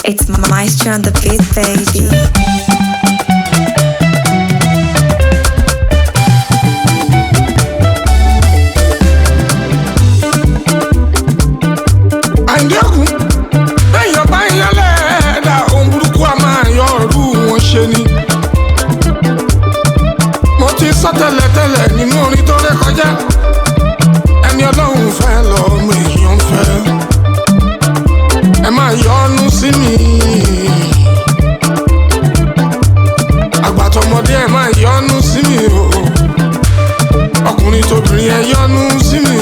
It's Maestro on the beat, baby. Àìdẹ́kùn lẹ́yìn bá yẹn lẹ́ẹ̀dá ohun burúkú a máa yọ ọ̀rú wọn ṣe ni. Mo ti sọ tẹ́lẹ̀tẹ́lẹ̀ nínú orin tó ré kọjá. Ẹni Ọlọ́run fẹ́ lọ́mọ èèyàn fẹ́. Ẹ máa yọ́nú sí mi. Àgbàtọ̀mọdé ẹ máa yọ́nú sí mi o. Ọkùnrin tóbìnrin ẹ yọ́nú sí mi.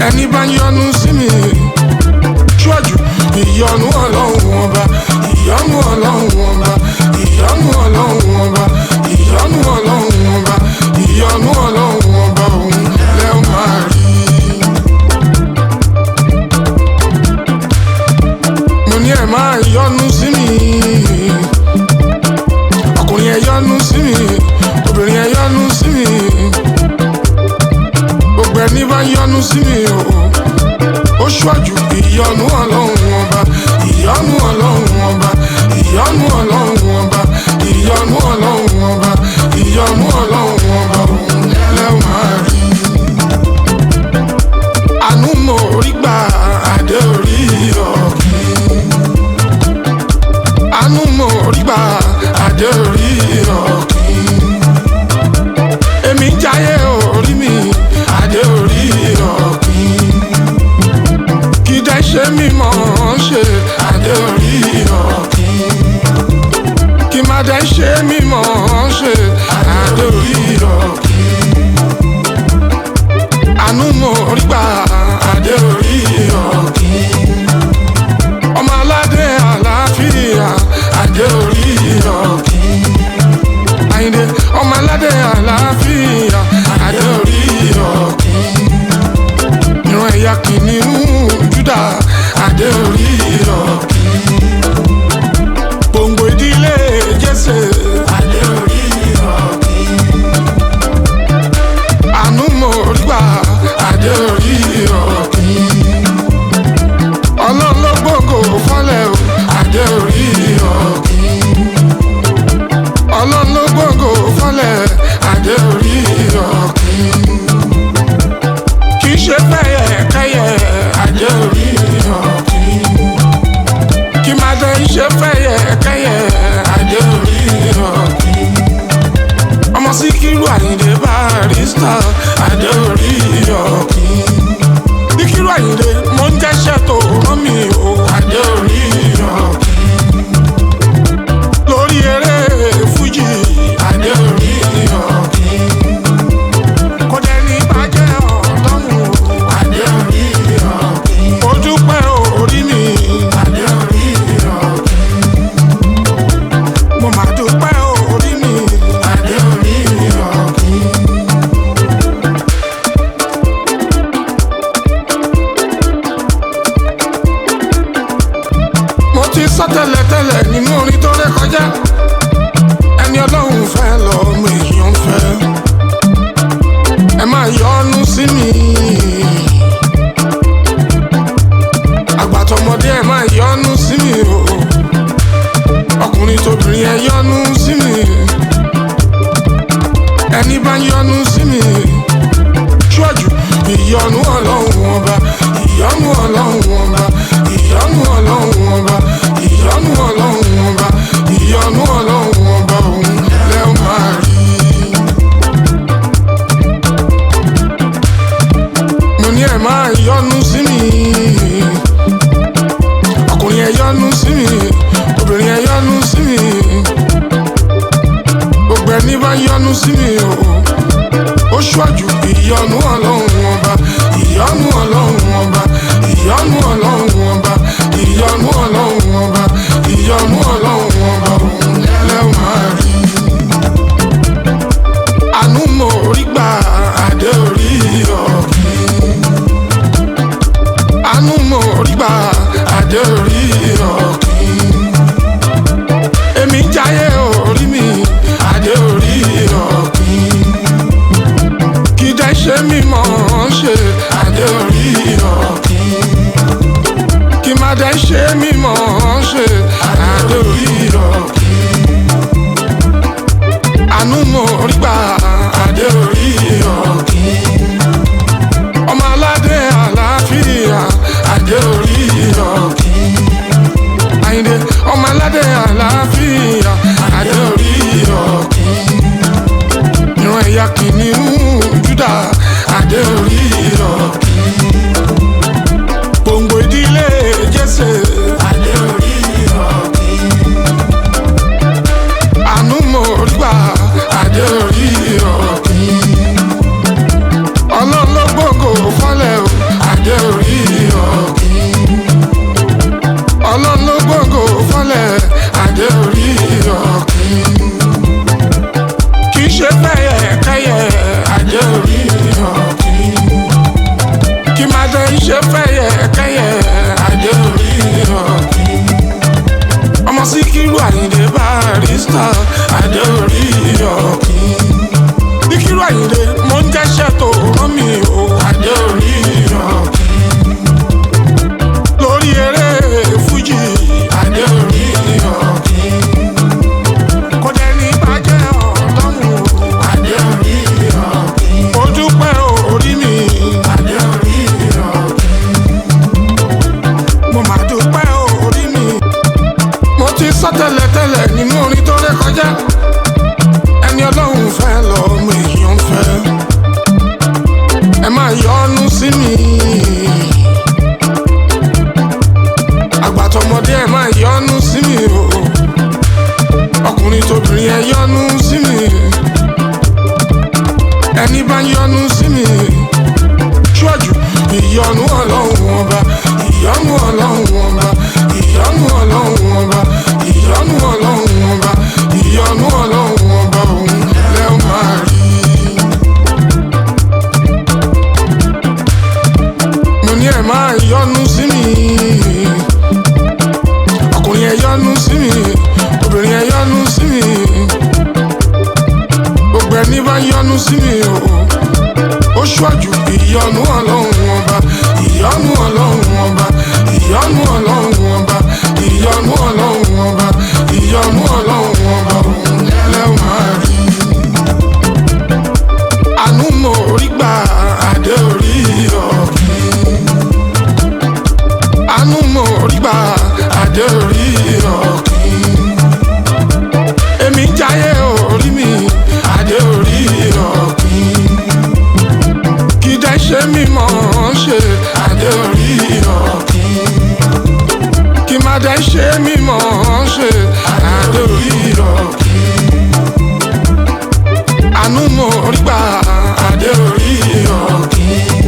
Ẹni bá yọ́nú sí mi ṣíwájú ìyọ́nú Ọlọ́run ọba, ìyọ́nú Ọlọ́run ọba, ìyọ́nú Ọlọ́run ọba, ìyọ́nú Ọlọ́run ọba, ìyọ́nú Ọlọ́run ọba òun lẹ́ ó máa rí. Mo ní ẹ máa yọ́nú sí mi. Ọkùnrin ẹ yọ́nú sí mi, obìnrin ẹ yọ́nú sí mi. Gbogbo ẹni bá yọ́nú sí mi o, ó ṣíwájú ìyọ́nú Ọlọ́run ọba, ìyọ́nú Ọlọ́run ọba, ìyọ́nú Ọlọ́run ọba, ìyọ́nú Ọlọ́run ọba, ìyọ́nú Ọlọ́run ọba òun lẹ́ ó máa rí. Àánú mo rí gbà adé orí ọ̀kìn. Àánú mo rí gbà adé orí ọ̀kìn. Èmi jáyé orí mi adé orí ọ̀kìn. Kì í dẹ́ ṣe mímọ́ ṣe adé orí ọ̀kìn. Kì má dẹ́ ṣe mímọ́ ṣe adé orí ọ̀kìn. Àánú mo rí gbà adé orí ọ̀kìn. Ọmọ aládé àlàáfíà adé orí ọ̀kìn. Àyìndé ọmọ aládé àlàáfíà adé orí ọ̀kìn. Ìran ẹ̀yà kìnìún Júdà adé orí ọ̀kìn. Gbòǹgbò ìdílé Jésè adé orí ọ̀kìn. Àánú mo rí gbà adé orí ọ̀kìn. Ọlọ́run ló gbòǹgbò fọ́lẹ̀ o adé orí ọ̀kìn. Ọlọ́run ló gbòǹgbò fọ́lẹ̀ adé orí ọ̀kìn. Kì í ṣe fẹ́yẹ kẹ́yẹ adé orí ọ̀kìn. Kì má dé ṣe fẹ́yẹ kẹ́yẹ adé orí ọ̀kìn. Ọmọ Síkírù Àyìndé Barrister adé orí ọ̀kìn. Síkírù Àyìndé mo ń jẹ́ṣẹ́ tó rán mi o adé orí ọ̀kìn. Lórí eré Fújì adé orí ọ̀kìn. Kò dẹ̀ ní bàjẹ́ Ọlọ́run adé orí ọ̀kìn. Ó dúpẹ́ orí mi adé orí ọ̀kìn. Mo máa dúpẹ́ orí mi adé orí ọ̀kìn. Mo ti sọ tẹ́lẹ̀tẹ́lẹ̀ nínú orin tó ré kọjá. Ẹni Ọlọ́run fẹ́ lọ́mọ èèyàn fẹ́. Ẹ máa yọ́nú sí mi. Àgbàtọ̀mọdé ẹ máa yọ́nú sí mi o. Ọkùnrin tóbìnrin ẹ yọ́nú sí mi. Ẹni bá yọ́nú sí mi ṣíwájú ìyọ́nú Ọlọ́run ọba, ìyọ́nú Ọlọ́run ọba, ìyọ́nú Ọlọ́run ọba, ìyọ́nú Ọlọ́run ọba, ìyọ́nú Ọlọ́run ọba òun lẹ́ ó máa rí. Mo ní ẹ máa yọ́nú sí mi. Ọkùnrin ẹ yọ́nú sí mi, obìnrin ẹ yọ́nú sí mi. Gbogbo ẹni bá yọ́nú sí mi o, ó ṣíwájú ìyọ́nú Ọlọ́run ọba, ìyọ́nú Ọlọ́run ọba, ìyọ́nú Ọlọ́run ọba, ìyọ́nú Ọlọ́run ọba, ìyọ́nú Ọlọ́run ọba òun lẹ́ ó máa rí. Àánú mo rí gbà adé orí ọ̀kìn. Àánú mo rí gbà adé orí ọ̀kìn. Èmi jáyé orí mi adé orí ọ̀kìn. Kì í dẹ́ ṣe mímọ́ ṣe adé orí ọ̀kìn. Kì má dẹ̀ ń ṣe mímọ́ ṣe adé orí ọ̀kìn. Àánú mo rí gbà adé orí ọ̀kìn. Ọmọ aládé àlàáfíà adé orí ọ̀kìn. Àyìndé ọmọ aládé àlàáfíà adé orí ọ̀kìn. Ìran ẹ̀yà kìnìún Júdà adé orí ọ̀kìn. Gbòǹgbò ìdílé Jésè adé orí ọ̀kìn. Àánú mo rí gbà adé orí ọ̀kìn. Ọlọ́run ló gbòǹgbò fọ́lẹ̀ o adé orí ọ̀kìn. Ọlọ́run ló gbòǹgbò fọ́lẹ̀ adé orí ọ̀kìn. Kì í ṣe fẹ́yẹ kẹ́yẹ adé orí ọ̀kìn. Kì má dẹ̀ ń ṣe fẹ́yẹ kẹ́yẹ adé orí ọ̀kìn. Ọmọ Síkírù Àyìndé Barrister adé orí ọ̀kìn. Síkírù Àyìndé mo ń jẹ́ṣẹ́ tó rán mi o adé orí ọ̀kìn. Lórí eré fújì adé orí ọ̀kìn. Kò dẹ̀ ní bàjẹ́ Ọlọ́run o adé orí ọ̀kìn. Mo dúpẹ́ orí mi adé orí ọ̀kìn. Mo máa dúpẹ́ orí mi. Mo ti sọ tẹ́lẹ̀tẹ́lẹ̀ nínú orin tó ré kọjá. Ẹni Ọlọ́run fẹ́ lọ́mọ èèyàn fẹ́. Ẹ máa yọ́nú sí mi. Àgbàtọ̀mọdé ẹ máa yọ́nú sí mi o. Ọkùnrin tóbìnrin ẹ yọ́nú sí mi. Ẹni bá yọ́nú sí mi. Ṣọ́jú ìyọ́nú Ọlọ́run ọba. Ìyọ́nú Ọlọ́run ọba. Ìyọ́nú Ọlọ́run ọba. Ìyọ́nú Ọlọ́run ọba. Ìyọ́nú Ọlọ́run ọba òun lẹ́ ó máa rí. Mo ní ẹ máa yọ́nú sí mi. Ọkùnrin ẹ yọ́nú sí mi. Obìnrin ẹ yọ́nú sí mi. Gbogbo ẹni bá yọ́nú sí mi o. Ó ṣọ́jú ìyọ́nú Ọlọ́run ọba. Ìyọ́nú Ọlọ́run ọba. Ìyọ́nú Ọlọ́run ọba. Ìyọ́nú Ọlọ́run ọba. Ìyọ́nú Ọlọ́run ọba òun lẹ́ ó máa rí. Àánú mo rí gbà adé orí ọ̀kìn. Àánú mo rí gbà adé orí ọ̀kìn. Èmi jáyé orí mi adé orí ọ̀kìn. Kì í dẹ̀ ṣe mímọ́ ṣe adé orí ọ̀kìn. Kì má dẹ̀ ṣe mímọ́ ṣe adé orí ọ̀kìn. Àánú mo rí gbà adé orí ọ̀kìn.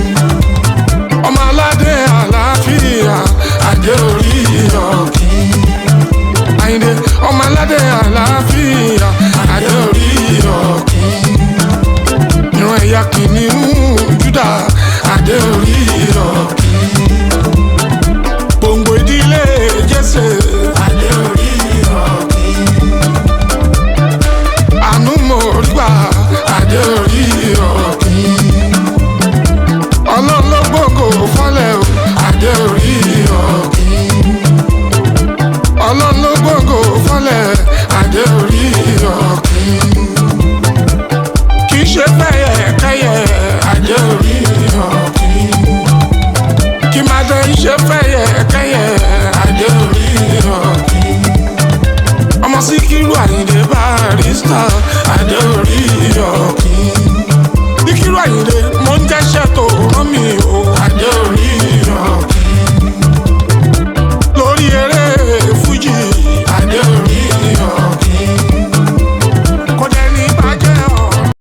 Ọmọ aládé àlàáfíà adé orí ọ̀kìn. Àyìndé ọmọ aládé àlàáfíà adé orí ọ̀kìn. Ìran ẹ̀yà kìnìún Júdà adé orí ọ̀kìn. Gbòǹgbò ìdílé Jésè adé orí ọ̀kìn. Àánú mo rí gbà adé orí ọ̀kìn. Ọlọ́run ló gbòǹgbò fọ́lẹ̀ o adé orí ọ̀kìn. Ọlọ́run ló gbòǹgbò fọ́lẹ̀ adé orí ọ̀kìn. Kì í ṣe fẹ́yẹ kẹ́yẹ adé orí ọ̀kìn. Kì má dẹ̀ ń ṣe fẹ́yẹ kẹ́yẹ adé orí ọ̀kìn. Ọmọ Síkírù Àyìndé Barrister adé orí ọ̀kìn. Síkírù Àyìndé mo ń jẹ́